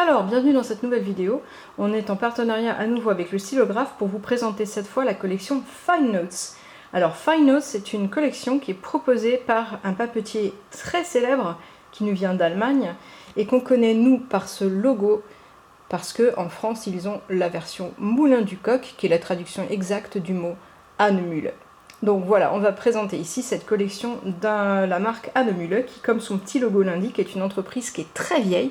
Alors, bienvenue dans cette nouvelle vidéo. On est en partenariat à nouveau avec le Stylographe pour vous présenter cette fois la collection Fine Notes. Alors, Fine Notes, c'est une collection qui est proposée par un papetier très célèbre qui nous vient d'Allemagne et qu'on connaît nous par ce logo parce qu'en France, ils ont la version Moulin du Coq qui est la traduction exacte du mot Hahnemühle. Donc voilà, on va présenter ici cette collection de la marque Hahnemühle qui, comme son petit logo l'indique, est une entreprise qui est très vieille.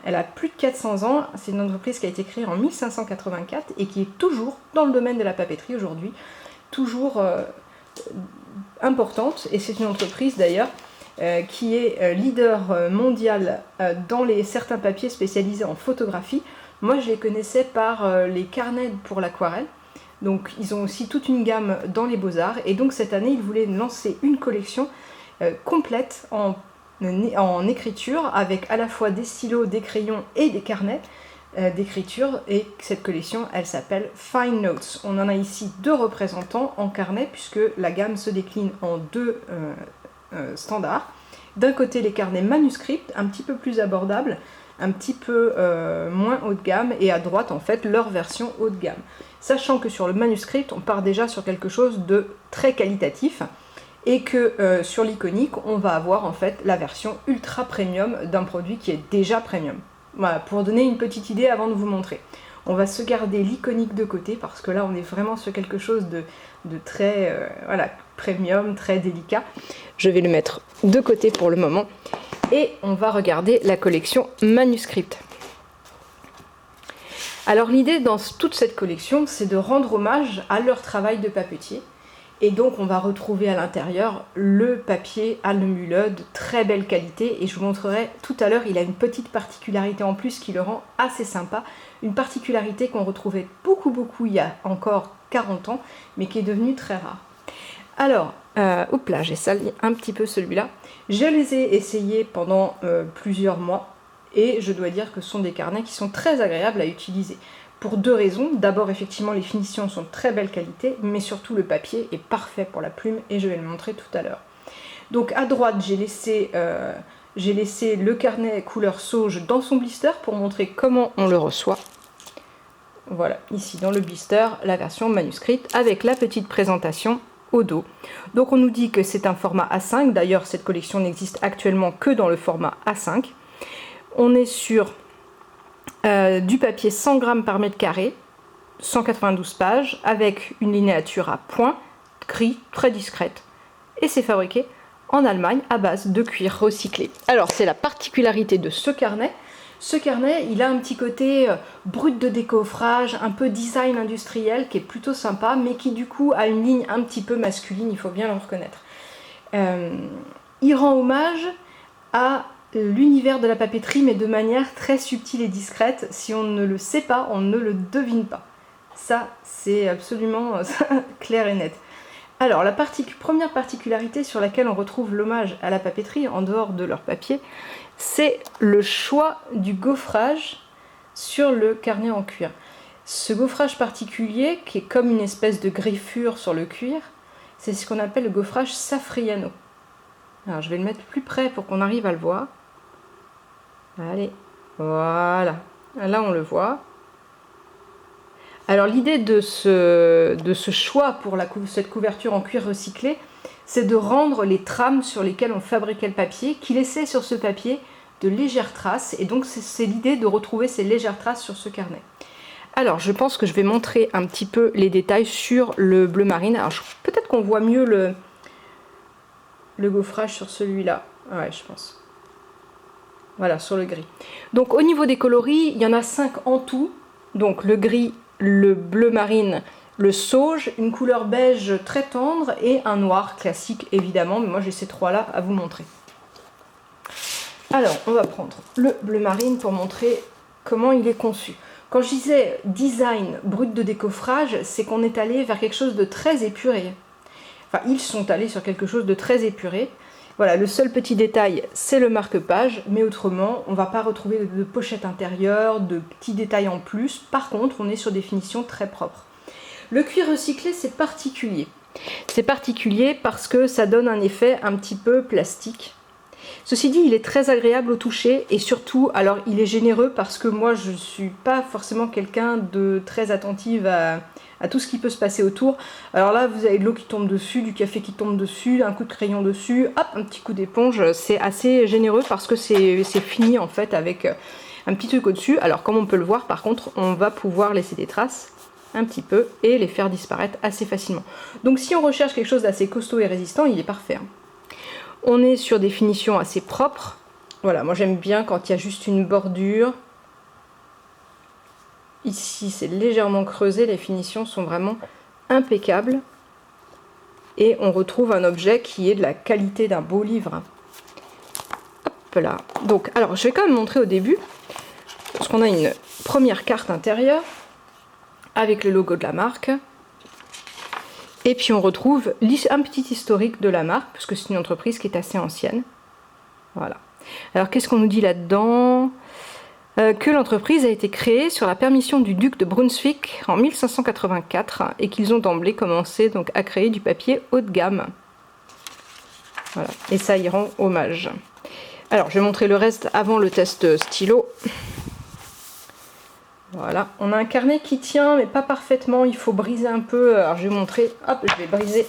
Elle a plus de 400 ans, c'est une entreprise qui a été créée en 1584 et qui est toujours dans le domaine de la papeterie aujourd'hui, toujours importante. Et c'est une entreprise d'ailleurs qui est leader mondial dans certains papiers spécialisés en photographie. Moi je les connaissais par les carnets pour l'aquarelle. Donc ils ont aussi toute une gamme dans les beaux-arts et donc cette année ils voulaient lancer une collection complète en écriture avec à la fois des stylos, des crayons et des carnets d'écriture, et cette collection elle s'appelle Fine Notes. On en a ici deux représentants en carnet puisque la gamme se décline en deux standards. D'un côté les carnets manuscrits un petit peu plus abordables, un petit peu moins haut de gamme, et à droite en fait leur version haut de gamme. Sachant que sur le manuscrit on part déjà sur quelque chose de très qualitatif et que sur l'iconique on va avoir en fait la version ultra premium d'un produit qui est déjà premium. Voilà, pour donner une petite idée avant de vous montrer. On va se garder l'iconique de côté parce que là on est vraiment sur quelque chose de très voilà, premium, très délicat. Je vais le mettre de côté pour le moment et on va regarder la collection manuscrite. Alors l'idée dans toute cette collection, c'est de rendre hommage à leur travail de papetier. Et donc on va retrouver à l'intérieur le papier Hahnemühle de très belle qualité. Et je vous montrerai tout à l'heure, il a une petite particularité en plus qui le rend assez sympa. Une particularité qu'on retrouvait beaucoup il y a encore 40 ans, mais qui est devenue très rare. Alors, hop là, j'ai sali un petit peu celui-là. Je les ai essayés pendant plusieurs mois. Et je dois dire que ce sont des carnets qui sont très agréables à utiliser. Pour deux raisons. D'abord, effectivement, les finitions sont de très belle qualité, mais surtout le papier est parfait pour la plume et je vais le montrer tout à l'heure. Donc à droite, j'ai laissé le carnet couleur sauge dans son blister pour montrer comment on le reçoit. Voilà, ici dans le blister, la version manuscrite avec la petite présentation au dos. Donc on nous dit que c'est un format A5. D'ailleurs, cette collection n'existe actuellement que dans le format A5. On est sur du papier 100 grammes par mètre carré, 192 pages, avec une linéature à point, gris, très discrète. Et c'est fabriqué en Allemagne à base de cuir recyclé. Alors c'est la particularité de ce carnet. Ce carnet, il a un petit côté brut de décoffrage, un peu design industriel, qui est plutôt sympa, mais qui du coup a une ligne un petit peu masculine, il faut bien le reconnaître. Il rend hommage à l'univers de la papeterie, mais de manière très subtile et discrète. Si on ne le sait pas, on ne le devine pas. Ça, c'est absolument clair et net. Alors, la première particularité sur laquelle on retrouve l'hommage à la papeterie, en dehors de leur papier, c'est le choix du gaufrage sur le carnet en cuir. Ce gaufrage particulier, qui est comme une espèce de griffure sur le cuir, c'est ce qu'on appelle le gaufrage Safriano. Alors, je vais le mettre plus près pour qu'on arrive à le voir. Allez, voilà, là on le voit. Alors l'idée de ce choix pour cette couverture en cuir recyclé, c'est de rendre les trames sur lesquelles on fabriquait le papier, qui laissaient sur ce papier de légères traces, et donc c'est l'idée de retrouver ces légères traces sur ce carnet. Alors je pense que je vais montrer un petit peu les détails sur le bleu marine. Alors peut-être qu'on voit mieux le gaufrage sur celui-là, ouais je pense. Voilà, sur le gris. Donc au niveau des coloris, il y en a 5 en tout. Donc le gris, le bleu marine, le sauge, une couleur beige très tendre et un noir classique évidemment. Mais moi j'ai ces trois-là à vous montrer. Alors on va prendre le bleu marine pour montrer comment il est conçu. Quand je disais design brut de décoffrage, c'est qu'on est allé vers quelque chose de très épuré. Enfin, ils sont allés sur quelque chose de très épuré. Voilà, le seul petit détail, c'est le marque-page, mais autrement, on ne va pas retrouver de pochette intérieure, de petits détails en plus. Par contre, on est sur des finitions très propres. Le cuir recyclé, c'est particulier. C'est particulier parce que ça donne un effet un petit peu plastique. Ceci dit, il est très agréable au toucher et surtout, alors il est généreux parce que moi je suis pas forcément quelqu'un de très attentive à tout ce qui peut se passer autour. Alors là, vous avez de l'eau qui tombe dessus, du café qui tombe dessus, un coup de crayon dessus, hop, un petit coup d'éponge. C'est assez généreux parce que c'est fini en fait avec un petit truc au-dessus. Alors comme on peut le voir, par contre, on va pouvoir laisser des traces un petit peu et les faire disparaître assez facilement. Donc si on recherche quelque chose d'assez costaud et résistant, il est parfait. On est sur des finitions assez propres. Voilà, moi j'aime bien quand il y a juste une bordure. Ici, c'est légèrement creusé, les finitions sont vraiment impeccables. Et on retrouve un objet qui est de la qualité d'un beau livre. Hop là. Donc, alors, je vais quand même montrer au début, parce qu'on a une première carte intérieure, avec le logo de la marque. Et puis on retrouve un petit historique de la marque, puisque c'est une entreprise qui est assez ancienne. Voilà. Alors, qu'est-ce qu'on nous dit là-dedans ? Que l'entreprise a été créée sur la permission du duc de Brunswick en 1584 et qu'ils ont d'emblée commencé donc à créer du papier haut de gamme. Voilà, et ça y rend hommage. Alors, je vais montrer le reste avant le test stylo. Voilà, on a un carnet qui tient, mais pas parfaitement, il faut briser un peu. Alors, je vais montrer, hop, je vais briser,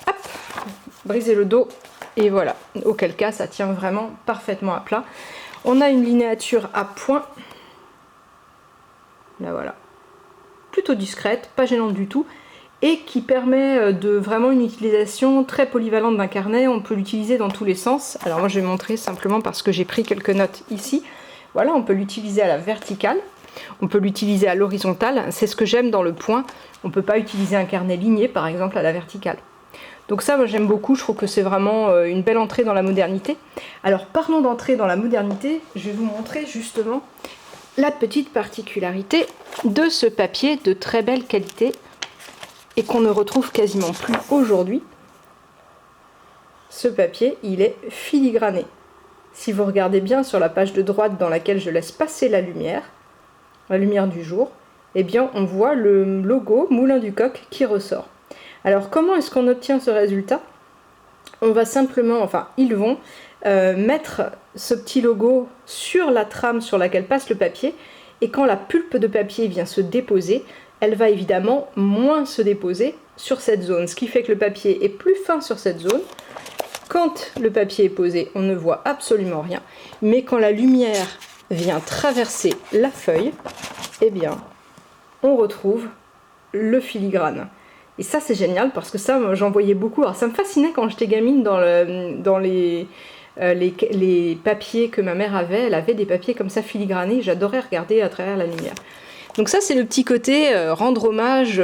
hop, briser le dos, et voilà, auquel cas ça tient vraiment parfaitement à plat. On a une linéature à point, là voilà, plutôt discrète, pas gênante du tout, et qui permet de vraiment une utilisation très polyvalente d'un carnet. On peut l'utiliser dans tous les sens. Alors moi je vais montrer simplement parce que j'ai pris quelques notes ici. Voilà, on peut l'utiliser à la verticale, on peut l'utiliser à l'horizontale, c'est ce que j'aime dans le point. On ne peut pas utiliser un carnet ligné par exemple à la verticale. Donc ça, moi j'aime beaucoup, je trouve que c'est vraiment une belle entrée dans la modernité. Alors parlons d'entrée dans la modernité, je vais vous montrer justement la petite particularité de ce papier de très belle qualité et qu'on ne retrouve quasiment plus aujourd'hui. Ce papier, il est filigrané. Si vous regardez bien sur la page de droite dans laquelle je laisse passer la lumière du jour, eh bien on voit le logo Moulin du Coq qui ressort. Alors comment est-ce qu'on obtient ce résultat? On va simplement, enfin ils vont mettre ce petit logo sur la trame sur laquelle passe le papier, et quand la pulpe de papier vient se déposer, elle va évidemment moins se déposer sur cette zone, ce qui fait que le papier est plus fin sur cette zone. Quand le papier est posé, on ne voit absolument rien, mais quand la lumière vient traverser la feuille, eh bien on retrouve le filigrane. Et ça c'est génial parce que ça j'en voyais beaucoup. Alors ça me fascinait quand j'étais gamine dans les papiers que ma mère avait. Elle avait des papiers comme ça filigranés. J'adorais regarder à travers la lumière. Donc ça c'est le petit côté rendre hommage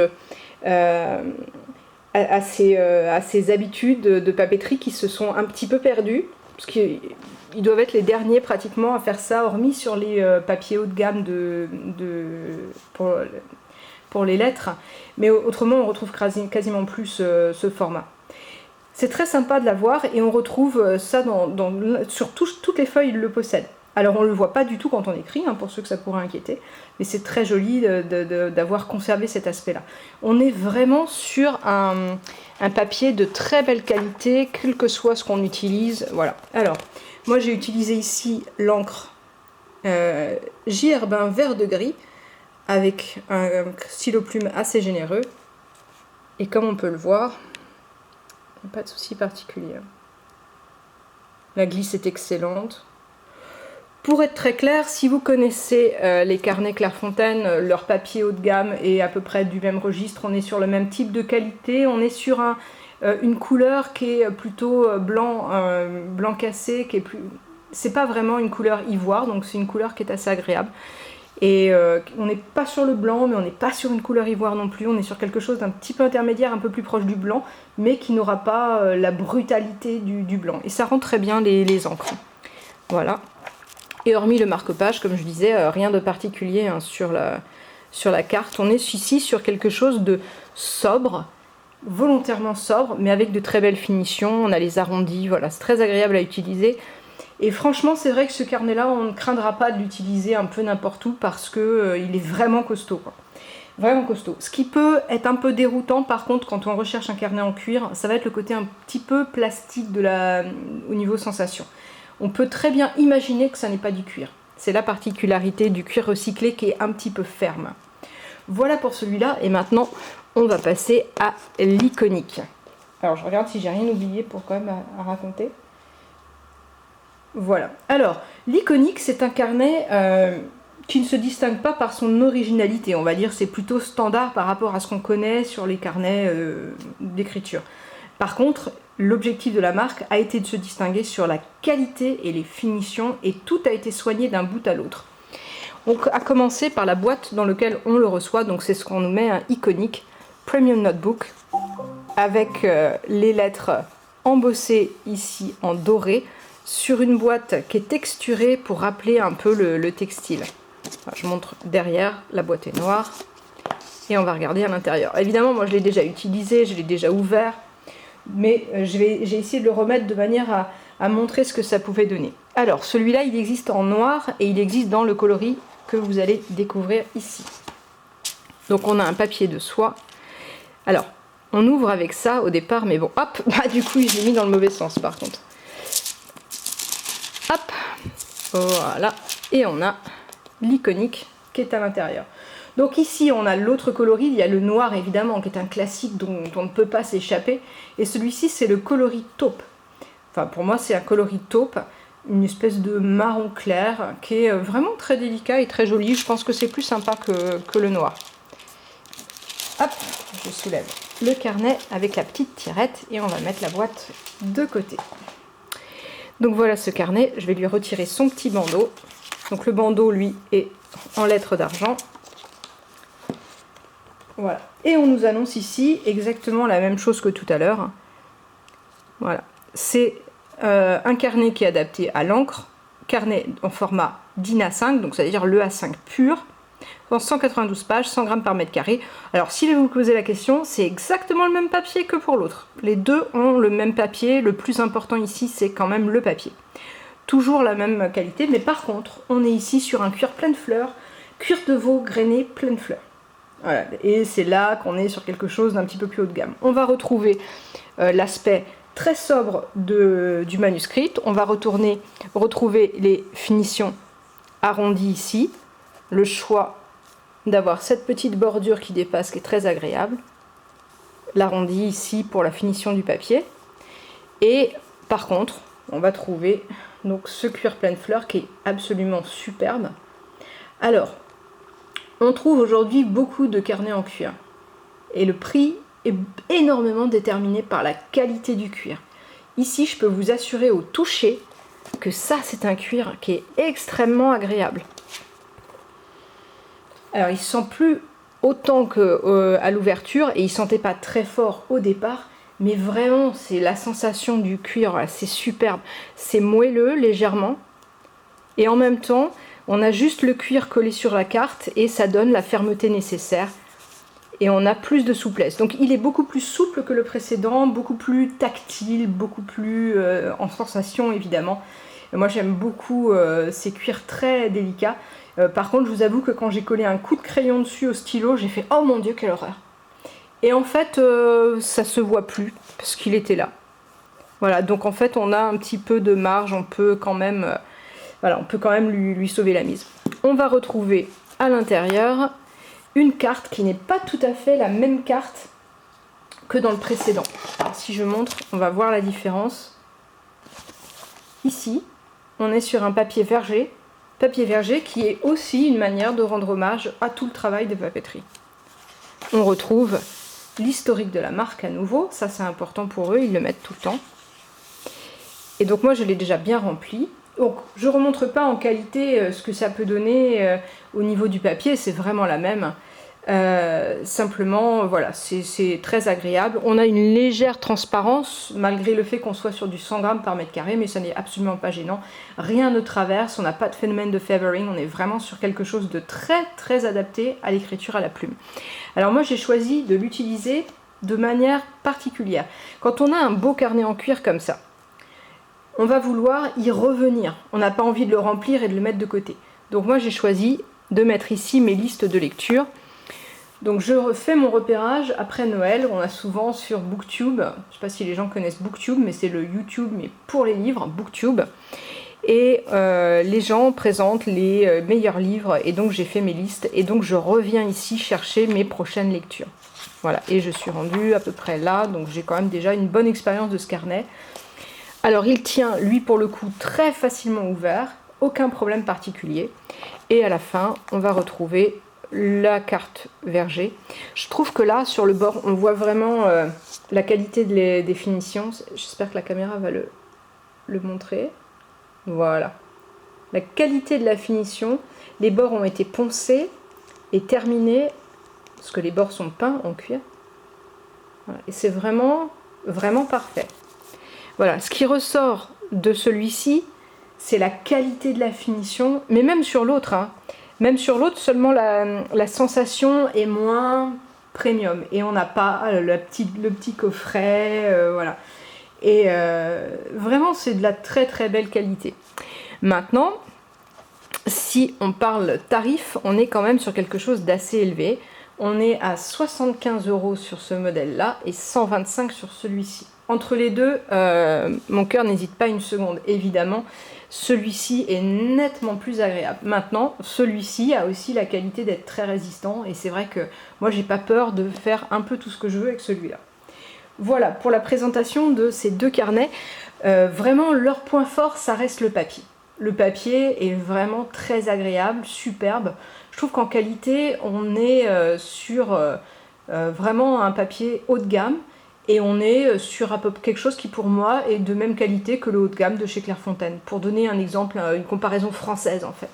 à ces habitudes de papeterie qui se sont un petit peu perdues. Parce qu'ils doivent être les derniers pratiquement à faire ça, hormis sur les papiers haut de gamme pour les lettres, mais autrement on retrouve quasiment plus ce format. C'est très sympa de l'avoir et on retrouve ça sur toutes les feuilles, il le possède. Alors on ne le voit pas du tout quand on écrit, hein, pour ceux que ça pourrait inquiéter, mais c'est très joli d'avoir conservé cet aspect-là. On est vraiment sur un papier de très belle qualité, quel que soit ce qu'on utilise. Voilà. Alors, moi j'ai utilisé ici l'encre J. Herbin vert de gris, avec un stylo plume assez généreux. Et comme on peut le voir, pas de souci particulier. La glisse est excellente. Pour être très clair, si vous connaissez les carnets Clairefontaine, leur papier haut de gamme est à peu près du même registre, on est sur le même type de qualité, on est sur une couleur qui est plutôt blanc cassé, qui est plus... C'est pas vraiment une couleur ivoire, donc c'est une couleur qui est assez agréable. Et on n'est pas sur le blanc, mais on n'est pas sur une couleur ivoire non plus, on est sur quelque chose d'un petit peu intermédiaire, un peu plus proche du blanc, mais qui n'aura pas la brutalité du blanc. Et ça rend très bien les encres. Voilà. Et hormis le marque-page, comme je disais, rien de particulier hein, sur la carte. On est ici sur quelque chose de sobre, volontairement sobre, mais avec de très belles finitions. On a les arrondis, voilà, c'est très agréable à utiliser. Et franchement, c'est vrai que ce carnet-là, on ne craindra pas de l'utiliser un peu n'importe où parce que il est vraiment costaud, quoi. Vraiment costaud. Ce qui peut être un peu déroutant, par contre, quand on recherche un carnet en cuir, ça va être le côté un petit peu plastique au niveau sensation. On peut très bien imaginer que ça n'est pas du cuir. C'est la particularité du cuir recyclé qui est un petit peu ferme. Voilà pour celui-là, et maintenant, on va passer à l'iconique. Alors, je regarde si j'ai rien oublié pour quand même à raconter. Voilà. Alors, l'iconique, c'est un carnet qui ne se distingue pas par son originalité. On va dire c'est plutôt standard par rapport à ce qu'on connaît sur les carnets d'écriture. Par contre, l'objectif de la marque a été de se distinguer sur la qualité et les finitions, et tout a été soigné d'un bout à l'autre. Donc, à commencer par la boîte dans laquelle on le reçoit. Donc, c'est ce qu'on nous met, un iconique Premium Notebook, avec les lettres embossées ici en doré, sur une boîte qui est texturée pour rappeler un peu le textile. Enfin, je montre derrière, la boîte est noire, et on va regarder à l'intérieur. Évidemment, moi je l'ai déjà utilisé, je l'ai déjà ouvert, mais j'ai essayé de le remettre de manière à montrer ce que ça pouvait donner. Alors, celui-là, il existe en noir, et il existe dans le coloris que vous allez découvrir ici. Donc on a un papier de soie. Alors, on ouvre avec ça au départ, mais bon, hop, bah du coup, j'ai mis dans le mauvais sens par contre. Hop, voilà, et on a l'iconique qui est à l'intérieur. Donc ici, on a l'autre coloris, il y a le noir évidemment, qui est un classique dont on ne peut pas s'échapper, et celui-ci, c'est le coloris taupe. Enfin, pour moi, c'est un coloris taupe, une espèce de marron clair, qui est vraiment très délicat et très joli. Je pense que c'est plus sympa que le noir. Hop, je soulève le carnet avec la petite tirette, et on va mettre la boîte de côté. Donc voilà ce carnet, je vais lui retirer son petit bandeau. Donc le bandeau, lui, est en lettres d'argent. Voilà. Et on nous annonce ici exactement la même chose que tout à l'heure. Voilà. C'est un carnet qui est adapté à l'encre, carnet en format DIN A5, donc ça veut dire le A5 pur, dans 192 pages, 100 grammes par mètre carré. Alors si vous vous posez la question, c'est exactement le même papier que pour l'autre. Les deux ont le même papier, le plus important ici c'est quand même le papier. Toujours la même qualité, mais par contre, on est ici sur un cuir plein de fleurs, cuir de veau grainé plein de fleurs. Voilà, et c'est là qu'on est sur quelque chose d'un petit peu plus haut de gamme. On va retrouver l'aspect très sobre du manuscrit, on va retrouver les finitions arrondies ici, le choix d'avoir cette petite bordure qui dépasse, qui est très agréable, l'arrondi ici pour la finition du papier, et par contre on va trouver donc ce cuir plein de fleurs qui est absolument superbe. Alors, on trouve aujourd'hui beaucoup de carnets en cuir, et le prix est énormément déterminé par la qualité du cuir. Ici, je peux vous assurer au toucher que ça, c'est un cuir qui est extrêmement agréable. Alors, il ne sent plus autant qu'à l'ouverture, et il ne sentait pas très fort au départ, mais vraiment, c'est la sensation du cuir, c'est superbe. C'est moelleux, légèrement, et en même temps, on a juste le cuir collé sur la carte, et ça donne la fermeté nécessaire, et on a plus de souplesse. Donc, il est beaucoup plus souple que le précédent, beaucoup plus tactile, beaucoup plus en sensation, évidemment. Et moi, j'aime beaucoup ces cuirs très délicats. Par contre, je vous avoue que quand j'ai collé un coup de crayon dessus au stylo, j'ai fait « Oh mon Dieu, quelle horreur !» Et en fait, ça se voit plus, parce qu'il était là. Voilà, donc en fait, on a un petit peu de marge, on peut quand même, voilà, on peut quand même lui sauver la mise. On va retrouver à l'intérieur une carte qui n'est pas tout à fait la même carte que dans le précédent. Alors, si je montre, on va voir la différence. Ici, on est sur un papier verger qui est aussi une manière de rendre hommage à tout le travail de papeterie. On retrouve l'historique de la marque à nouveau, ça c'est important pour eux, ils le mettent tout le temps. Et donc moi je l'ai déjà bien rempli. Donc je ne remontre pas en qualité ce que ça peut donner au niveau du papier, c'est vraiment la même. Simplement, voilà, c'est très agréable. On a une légère transparence, malgré le fait qu'on soit sur du 100 grammes par mètre carré, mais ça n'est absolument pas gênant. Rien ne traverse, on n'a pas de phénomène de feathering, on est vraiment sur quelque chose de très très adapté à l'écriture à la plume. Alors moi j'ai choisi de l'utiliser de manière particulière. Quand on a un beau carnet en cuir comme ça, on va vouloir y revenir. On n'a pas envie de le remplir et de le mettre de côté. Donc moi j'ai choisi de mettre ici mes listes de lecture. Donc je refais mon repérage après Noël. On a souvent sur Booktube, je ne sais pas si les gens connaissent Booktube, mais c'est le YouTube mais pour les livres, Booktube. Et les gens présentent les meilleurs livres et donc j'ai fait mes listes et donc je reviens ici chercher mes prochaines lectures. Voilà, et je suis rendue à peu près là, donc j'ai quand même déjà une bonne expérience de ce carnet. Alors il tient, lui pour le coup, très facilement ouvert, aucun problème particulier. Et à la fin, on va retrouver la carte verger. Je trouve que là, sur le bord, on voit vraiment la qualité des finitions. J'espère que la caméra va le montrer. Voilà. La qualité de la finition, les bords ont été poncés et terminés, parce que les bords sont peints en cuir. Voilà. Et c'est vraiment, vraiment parfait. Voilà, ce qui ressort de celui-ci, c'est la qualité de la finition, mais même sur l'autre, hein. Même sur l'autre, seulement la sensation est moins premium. Et on n'a pas le petit coffret, voilà. Et vraiment, c'est de la très très belle qualité. Maintenant, si on parle tarif, on est quand même sur quelque chose d'assez élevé. On est à 75 € sur ce modèle-là et 125 € sur celui-ci. Entre les deux, mon cœur n'hésite pas une seconde, évidemment. Celui-ci est nettement plus agréable. Maintenant, celui-ci a aussi la qualité d'être très résistant et c'est vrai que moi, j'ai pas peur de faire un peu tout ce que je veux avec celui-là. Voilà, pour la présentation de ces deux carnets. Vraiment, leur point fort, ça reste le papier. Le papier est vraiment très agréable, superbe. Je trouve qu'en qualité, on est sur vraiment un papier haut de gamme et on est sur à peu près quelque chose qui pour moi est de même qualité que le haut de gamme de chez Clairefontaine. Pour donner un exemple, une comparaison française en fait.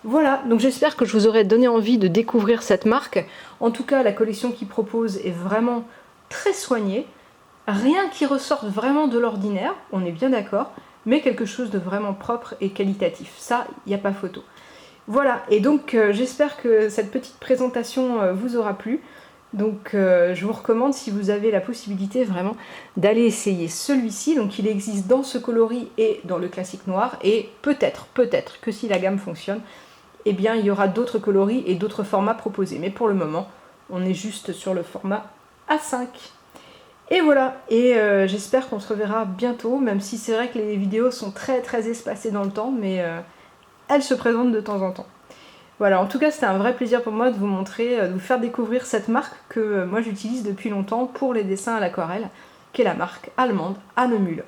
Voilà, donc j'espère que je vous aurai donné envie de découvrir cette marque. En tout cas, la collection qu'ils proposent est vraiment très soignée. Rien qui ressorte vraiment de l'ordinaire, on est bien d'accord, mais quelque chose de vraiment propre et qualitatif. Ça, il n'y a pas photo. Voilà, et donc j'espère que cette petite présentation vous aura plu. Donc je vous recommande, si vous avez la possibilité vraiment, d'aller essayer celui-ci. Donc il existe dans ce coloris et dans le classique noir. Et peut-être que si la gamme fonctionne, eh bien il y aura d'autres coloris et d'autres formats proposés. Mais pour le moment, on est juste sur le format A5. Et voilà, et j'espère qu'on se reverra bientôt, même si c'est vrai que les vidéos sont très très espacées dans le temps, mais elles se présentent de temps en temps. Voilà, en tout cas c'était un vrai plaisir pour moi de vous montrer, de vous faire découvrir cette marque que moi j'utilise depuis longtemps pour les dessins à l'aquarelle, qui est la marque allemande Hahnemühle.